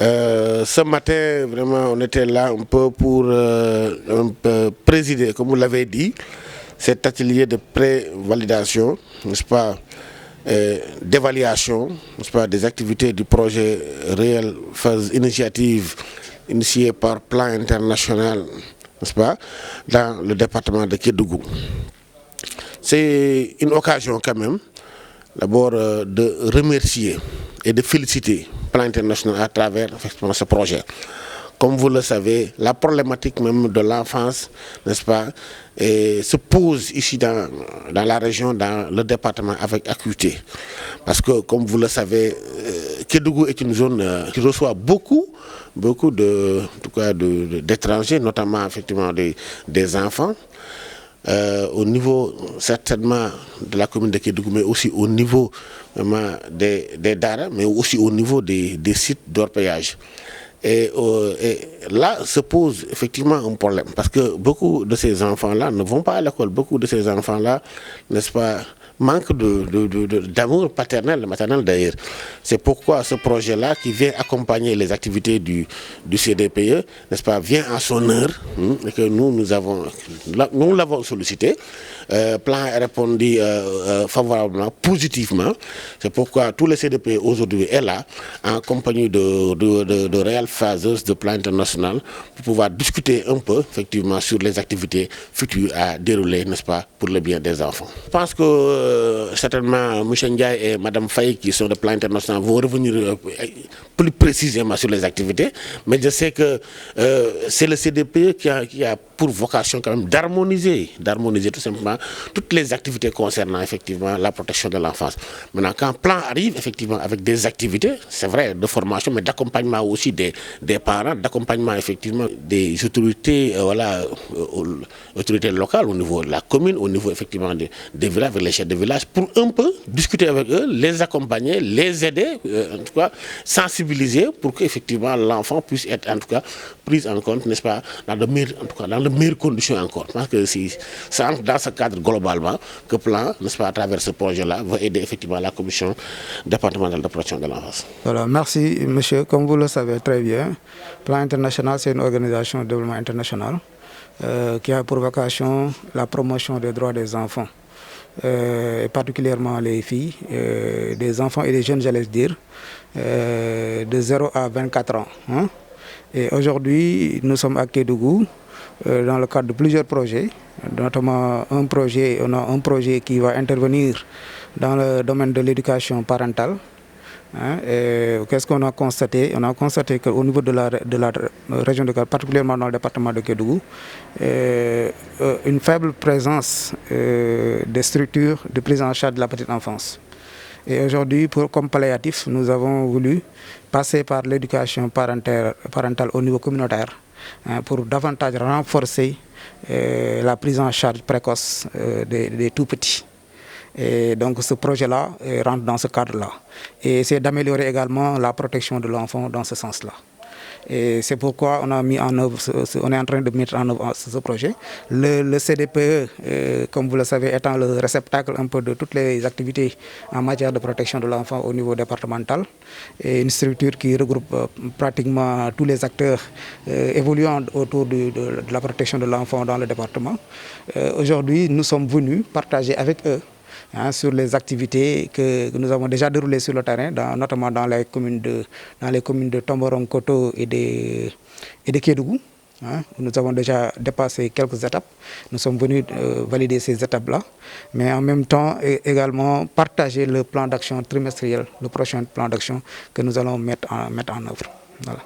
Ce matin, vraiment, on était là un peu pour présider, comme vous l'avez dit, cet atelier de pré-validation, n'est-ce pas, d'évaluation, n'est-ce pas, des activités du projet réel phase initiative initié par Plan International, n'est-ce pas, dans le département de Kédougou. C'est une occasion quand même, d'abord de remercier et de féliciter Plan International à travers effectivement ce projet. Comme vous le savez, la problématique même de l'enfance, n'est-ce pas, se pose ici dans la région, dans le département avec acuité. Parce que, comme vous le savez, Kédougou est une zone qui reçoit beaucoup d'étrangers, notamment effectivement des enfants. Au niveau certainement de la commune de Kédougou, mais aussi au niveau vraiment, des Dara, mais aussi au niveau des sites d'orpaillage. Et là se pose effectivement un problème, parce que beaucoup de ces enfants-là ne vont pas à l'école, beaucoup de ces enfants-là, n'est-ce pas, manquent d'amour paternel, maternel d'ailleurs. C'est pourquoi ce projet-là, qui vient accompagner les activités du CDPE, n'est-ce pas, vient à son heure, et que nous l'avons sollicité. Plan a répondu favorablement, positivement. C'est pourquoi tout le CDPE aujourd'hui est là, en compagnie de réelles phaseuses de Plan International, pour pouvoir discuter un peu, effectivement, sur les activités futures à dérouler, n'est-ce pas, pour le bien des enfants. Je pense que certainement M. Ndiaye et Mme Faye, qui sont de Plan International, vont revenir plus précisément sur les activités, mais je sais que c'est le CDPE qui a pour vocation quand même d'harmoniser tout simplement toutes les activités concernant effectivement la protection de l'enfance. Maintenant, quand Plan arrive effectivement avec des activités, c'est vrai, de formation, mais d'accompagnement aussi des parents, d'accompagnement effectivement des autorités, autorités locales au niveau de la commune, au niveau effectivement des villages, avec les chefs de village, pour un peu discuter avec eux, les accompagner, les aider, en tout cas sensibiliser pour qu'effectivement l'enfant puisse être en tout cas pris en compte, n'est-ce pas, dans de meilleures conditions encore. Parce que c'est dans ce cadre globalement que Plan, n'est-ce pas, à travers ce projet-là, va aider effectivement la commission départementale de protection de l'enfance. Voilà, merci monsieur. Comme vous le savez très bien, Plan International, c'est une organisation de développement international qui a pour vocation la promotion des droits des enfants, et particulièrement les filles, des enfants et des jeunes, j'allais dire, de 0 à 24 ans. Et aujourd'hui, nous sommes à Kédougou, dans le cadre de plusieurs projets, notamment on a un projet qui va intervenir dans le domaine de l'éducation parentale. Qu'est-ce qu'on a constaté? On a constaté qu'au niveau de la région de Kédougou, particulièrement dans le département de Kédougou, une faible présence des structures de prise en charge de la petite enfance. Et aujourd'hui, comme palliatif, nous avons voulu passer par l'éducation parentale au niveau communautaire, pour davantage renforcer la prise en charge précoce des tout-petits. Et donc ce projet-là rentre dans ce cadre-là. Et c'est d'améliorer également la protection de l'enfant dans ce sens-là. Et c'est pourquoi on est en train de mettre en œuvre ce projet. Le CDPE, comme vous le savez, étant le réceptacle un peu de toutes les activités en matière de protection de l'enfant au niveau départemental, et une structure qui regroupe pratiquement tous les acteurs évoluant autour de la protection de l'enfant dans le département. Aujourd'hui, nous sommes venus partager avec eux sur les activités que nous avons déjà déroulées sur le terrain, notamment dans les communes de Tomboron, Koto et de Kédougou. Nous avons déjà dépassé quelques étapes. Nous sommes venus valider ces étapes-là, mais en même temps également partager le plan d'action trimestriel, le prochain plan d'action que nous allons mettre en œuvre. Voilà.